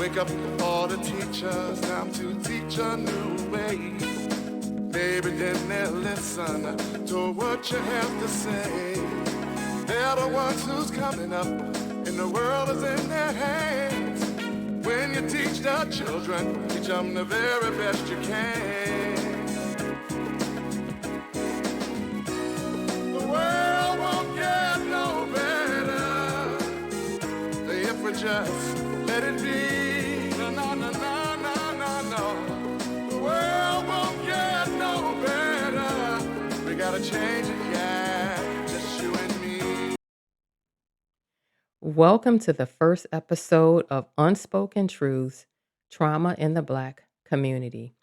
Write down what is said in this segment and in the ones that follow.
Wake up all the teachers, time to teach a new way. Maybe then they'll listen to what you have to say. They're the ones who's coming up, and the world is in their hands. When you teach the children, teach them the very best you can. The world won't get no better if we just let it be. No, no, no, no, no, no, no. The world won't get no better. We gotta change it, yeah. Just you and me. Welcome to the first episode of Unspoken Truths Trauma in the Black Community.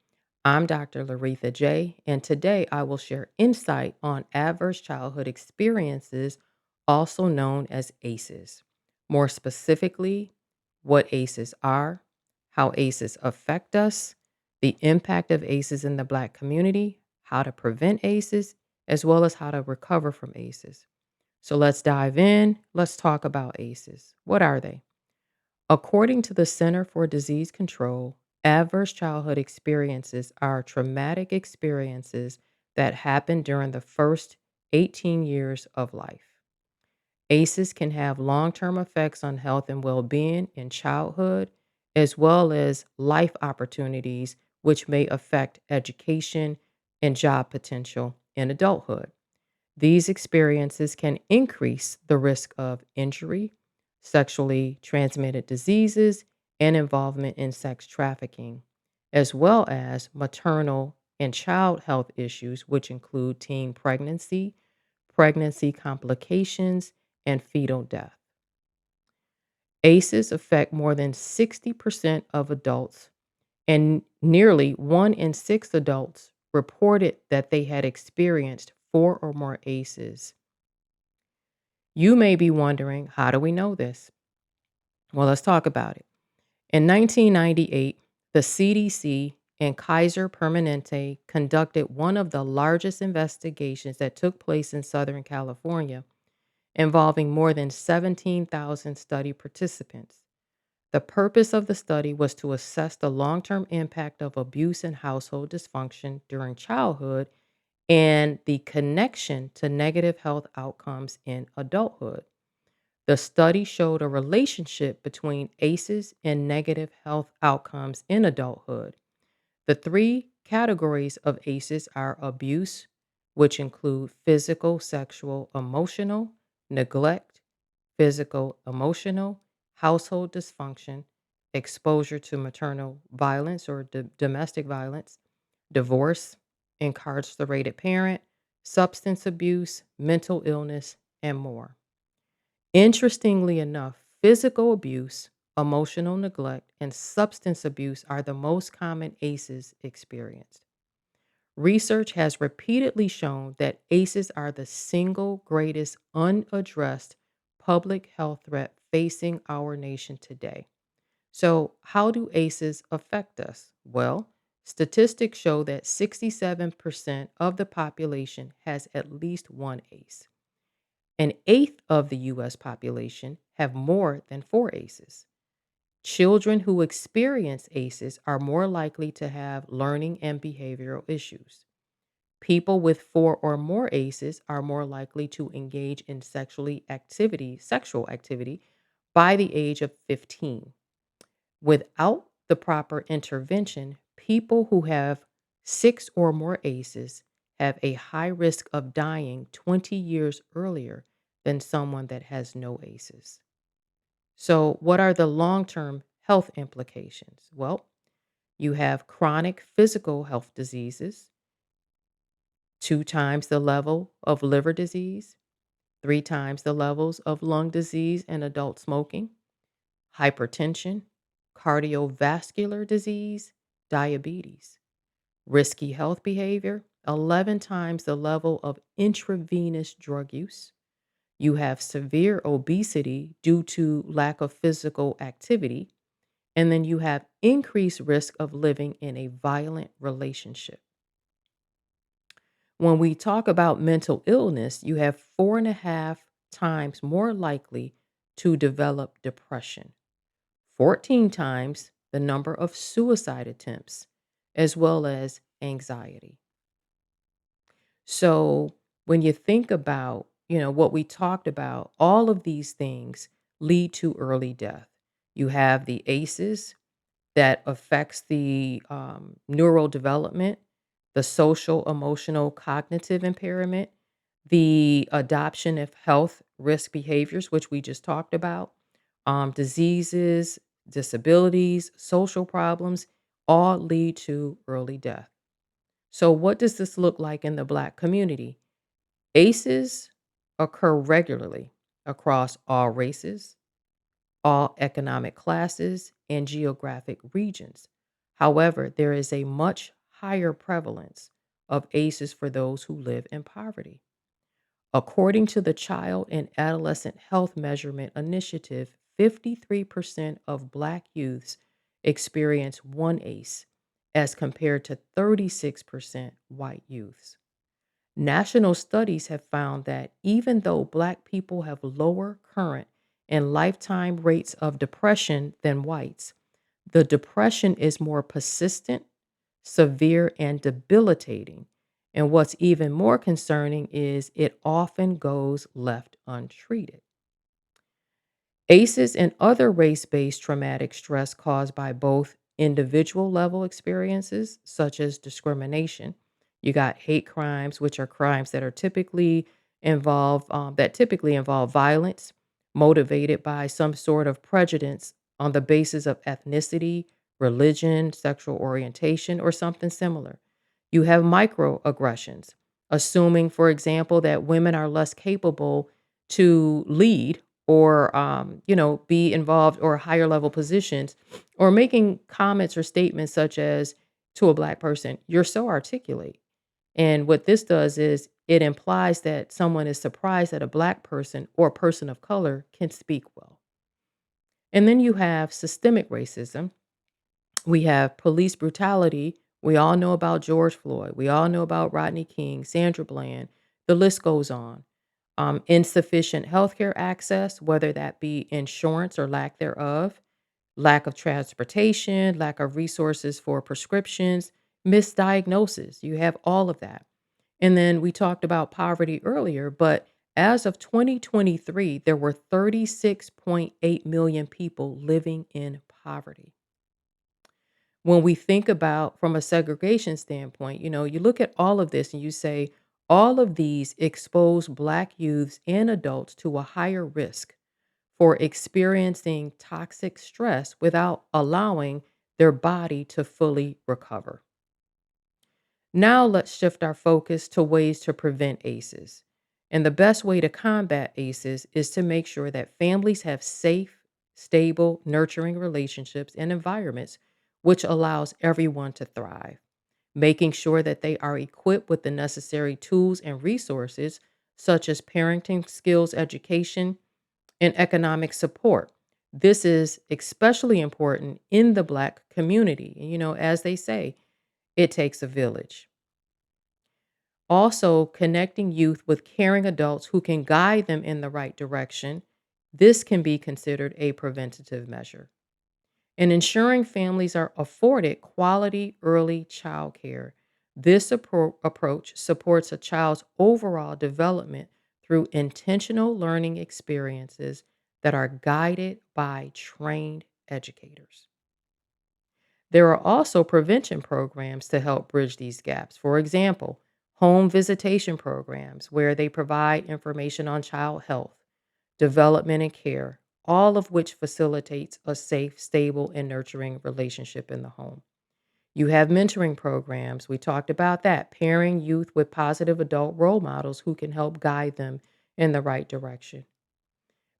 I'm Dr. Laretha J., and today I will share insight on adverse childhood experiences, also known as ACEs. More specifically, what ACEs are, how ACEs affect us, the impact of ACEs in the Black community, how to prevent ACEs, as well as how to recover from ACEs. So let's dive in. Let's talk about ACEs. What are they? According to the Center for Disease Control, adverse childhood experiences are traumatic experiences that happen during the first 18 years of life. ACEs can have long term effects on health and well being in childhood, as well as life opportunities, which may affect education and job potential in adulthood. These experiences can increase the risk of injury, sexually transmitted diseases, and involvement in sex trafficking, as well as maternal and child health issues, which include teen pregnancy, pregnancy complications, and fetal death. ACEs affect more than 60% of adults, and nearly 1 in 6 adults reported that they had experienced 4 or more ACEs. You may be wondering, how do we know this? Well, let's talk about it. In 1998, the CDC and Kaiser Permanente conducted one of the largest investigations that took place in Southern California, involving more than 17,000 study participants. The purpose of the study was to assess the long term impact of abuse and household dysfunction during childhood and the connection to negative health outcomes in adulthood. The study showed a relationship between ACEs and negative health outcomes in adulthood. The three categories of ACEs are abuse, which include physical, sexual, emotional, neglect, physical, emotional, household dysfunction, exposure to maternal violence or domestic violence, divorce, incarcerated parent, substance abuse, mental illness, and more. Interestingly enough, physical abuse, emotional neglect, and substance abuse are the most common ACEs experienced. Research has repeatedly shown that ACEs are the single greatest unaddressed public health threat facing our nation today. So, how do ACEs affect us? Well, statistics show that 67% of the population has at least one ACE. An eighth of the US population have more than 4 ACEs. Children who experience ACEs are more likely to have learning and behavioral issues. People with 4 or more ACEs are more likely to engage in sexual activity by the age of 15. Without the proper intervention, people who have 6 or more ACEs have a high risk of dying 20 years earlier than someone that has no ACEs. So, what are the long term health implications? Well, you have chronic physical health diseases, 2 times the level of liver disease, 3 times the levels of lung disease and adult smoking, hypertension, cardiovascular disease, diabetes, risky health behavior, 11 times the level of intravenous drug use. You have severe obesity due to lack of physical activity. And then you have increased risk of living in a violent relationship. When we talk about mental illness, you have 4.5 times more likely to develop depression, 14 times the number of suicide attempts, as well as anxiety. So when you think about, what we talked about, all of these things lead to early death. You have the ACEs that affects the neural development, the social, emotional, cognitive impairment, the adoption of health risk behaviors, which we just talked about, diseases, disabilities, social problems, all lead to early death. So, what does this look like in the Black community? ACEs occur regularly across all races, all economic classes, and geographic regions. However, there is a much higher prevalence of ACEs for those who live in poverty. According to the Child and Adolescent Health Measurement Initiative, 53% of Black youths experience one ACE as compared to 36% white youths. National studies have found that even though Black people have lower current and lifetime rates of depression than whites, the depression is more persistent, severe, and debilitating. And what's even more concerning is it often goes left untreated. ACEs and other race based traumatic stress caused by both individual level experiences, such as discrimination. You got hate crimes, which are crimes that are typically involve violence, motivated by some sort of prejudice on the basis of ethnicity, religion, sexual orientation, or something similar. You have microaggressions, assuming, for example, that women are less capable to lead or be involved or higher level positions, or making comments or statements such as to a Black person, you're so articulate. And what this does is it implies that someone is surprised that a Black person or person of color can speak well. And then you have systemic racism. We have police brutality. We all know about George Floyd. We all know about Rodney King, Sandra Bland. The list goes on. Insufficient healthcare access, whether that be insurance or lack thereof, lack of transportation, lack of resources for prescriptions, misdiagnosis. You have all of that. And then we talked about poverty earlier, but as of 2023, there were 36.8 million people living in poverty. When we think about from a segregation standpoint, you look at all of this and you say, all of these expose Black youths and adults to a higher risk for experiencing toxic stress without allowing their body to fully recover. Now let's shift our focus to ways to prevent ACEs. And the best way to combat ACEs is to make sure that families have safe, stable, nurturing relationships and environments which allows everyone to thrive. Making sure that they are equipped with the necessary tools and resources such as parenting skills education and economic support. This is especially important in the Black community. As they say, it takes a village. Also, connecting youth with caring adults who can guide them in the right direction. This can be considered a preventative measure. And ensuring families are afforded quality early child care. This approach supports a child's overall development through intentional learning experiences that are guided by trained educators. There are also prevention programs to help bridge these gaps. For example, home visitation programs where they provide information on child health, development, and care, all of which facilitates a safe, stable, and nurturing relationship in the home. You have mentoring programs. We talked about that, pairing youth with positive adult role models who can help guide them in the right direction.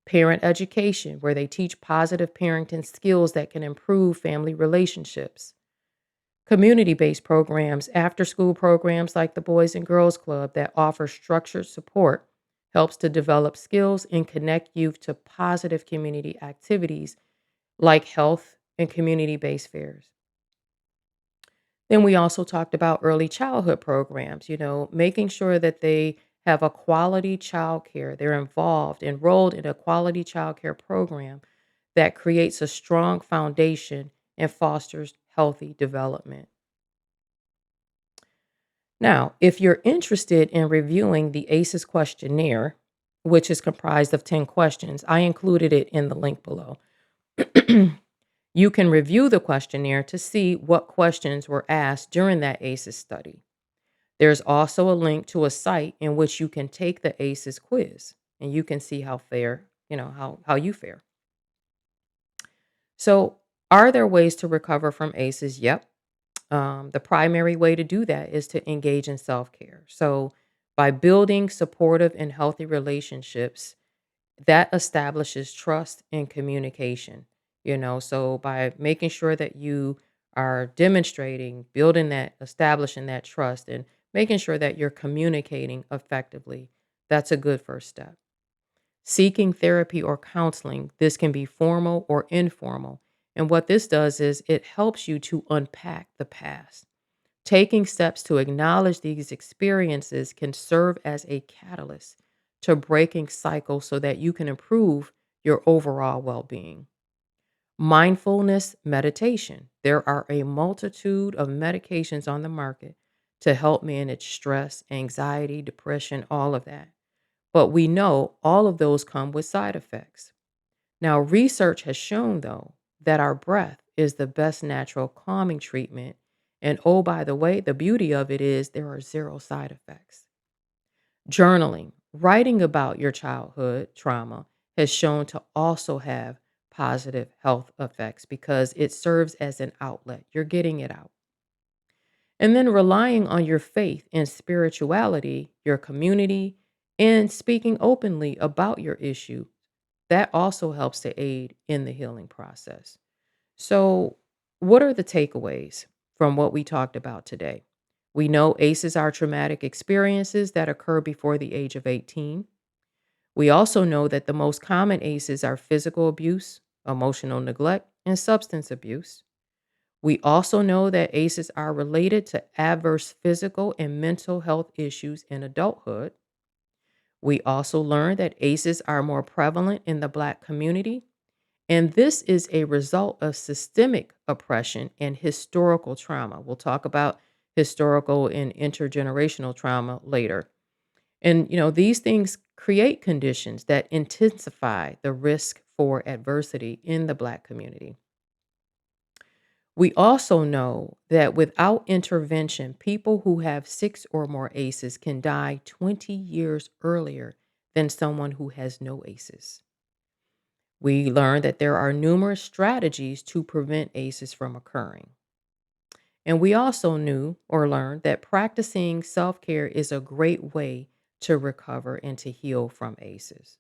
Parent education, where they teach positive parenting skills that can improve family relationships. Community based programs, after school programs like the Boys and Girls Club that offer structured support, helps to develop skills and connect youth to positive community activities like health and community based fairs. Then we also talked about early childhood programs, making sure that they have a quality child care. They're enrolled in a quality child care program that creates a strong foundation and fosters healthy development. Now, if you're interested in reviewing the ACEs questionnaire, which is comprised of 10 questions, I included it in the link below. You can review the questionnaire to see what questions were asked during that ACEs study. There's also a link to a site in which you can take the ACEs quiz and you can see how you fare. So, are there ways to recover from ACEs? Yep. The primary way to do that is to engage in self care. So, by building supportive and healthy relationships, that establishes trust and communication. So by making sure that you are demonstrating, building that, establishing that trust, and making sure that you're communicating effectively, that's a good first step. Seeking therapy or counseling, this can be formal or informal. And what this does is it helps you to unpack the past. Taking steps to acknowledge these experiences can serve as a catalyst to breaking cycles so that you can improve your overall well being. Mindfulness meditation. There are a multitude of medications on the market to help manage stress, anxiety, depression, all of that. But we know all of those come with side effects. Now, research has shown, though, that our breath is the best natural calming treatment. And oh, by the way, the beauty of it is there are zero side effects. Journaling, writing about your childhood trauma, has shown to also have positive health effects because it serves as an outlet. You're getting it out. And then relying on your faith and spirituality, your community, and speaking openly about your issue, that also helps to aid in the healing process. So, what are the takeaways from what we talked about today? We know ACEs are traumatic experiences that occur before the age of 18. We also know that the most common ACEs are physical abuse, emotional neglect, and substance abuse. We also know that ACEs are related to adverse physical and mental health issues in adulthood. We also learned that ACEs are more prevalent in the Black community, and this is a result of systemic oppression and historical trauma. We'll talk about historical and intergenerational trauma later. And, these things create conditions that intensify the risk for adversity in the Black community. We also know that without intervention, people who have six or more ACEs can die 20 years earlier than someone who has no ACEs. We learned that there are numerous strategies to prevent ACEs from occurring. And we also knew or learned that practicing self care is a great way to recover and to heal from ACEs.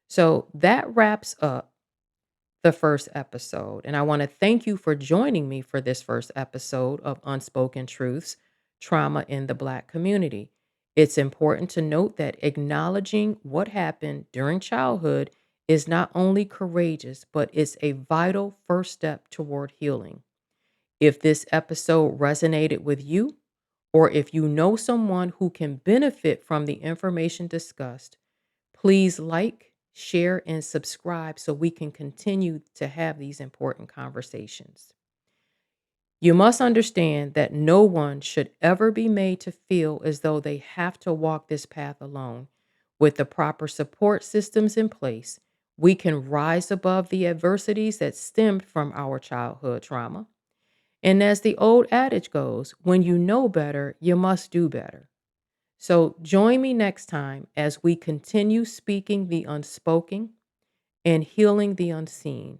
So that wraps up the first episode. And I want to thank you for joining me for this first episode of Unspoken Truths Trauma in the Black Community. It's important to note that acknowledging what happened during childhood is not only courageous, but it's a vital first step toward healing. If this episode resonated with you, or if you know someone who can benefit from the information discussed, please like, share, and subscribe so we can continue to have these important conversations. You must understand that no one should ever be made to feel as though they have to walk this path alone. With the proper support systems in place, we can rise above the adversities that stemmed from our childhood trauma. And as the old adage goes, when you know better, you must do better. So join me next time as we continue speaking the unspoken and healing the unseen.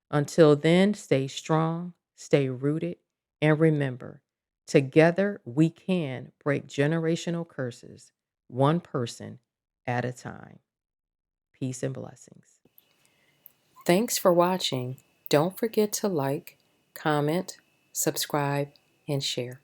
Until then, stay strong, stay rooted, and remember, together we can break generational curses, one person at a time. Peace and blessings. Thanks for watching. Don't forget to like, comment, subscribe, and share.